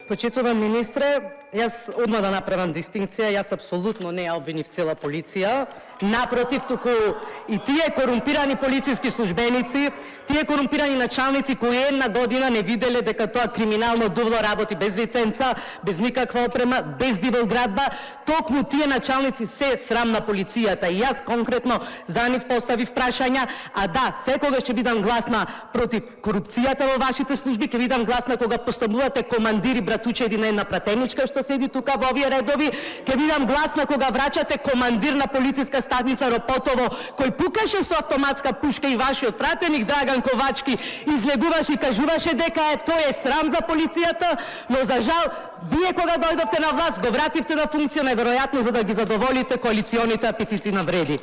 Почитуван министре, јас одма да направам дистинкција, јас апсолутно не ја обвинив цела полиција, напротив, туку и тие корумпирани полициски службеници, тие корумпирани началници кои една година не виделе дека тоа криминално дувло работи без лиценца, без никаква опрема, без диволградба, токму тие началници се срам на полицијата. И јас конкретно за нив поставив прашања, а да, секогаш ќе бидам гласна против корупцијата во вашите служби, ќе бидам гласна кога поставувате командири братучеди на една пратеничка што седи тука во овие редови, ќе бидам гласна кога враќате командир на полициска станица Ропотово, кој пукаше со автоматска пушка и вашиот пратеник Драган Ковачки излегуваше и кажуваше дека тоа е срам за полицијата, но за жал, вие кога дојдовте на власт го вративте на функција, најверојатно за да ги задоволите коалиционите апетити на вреди.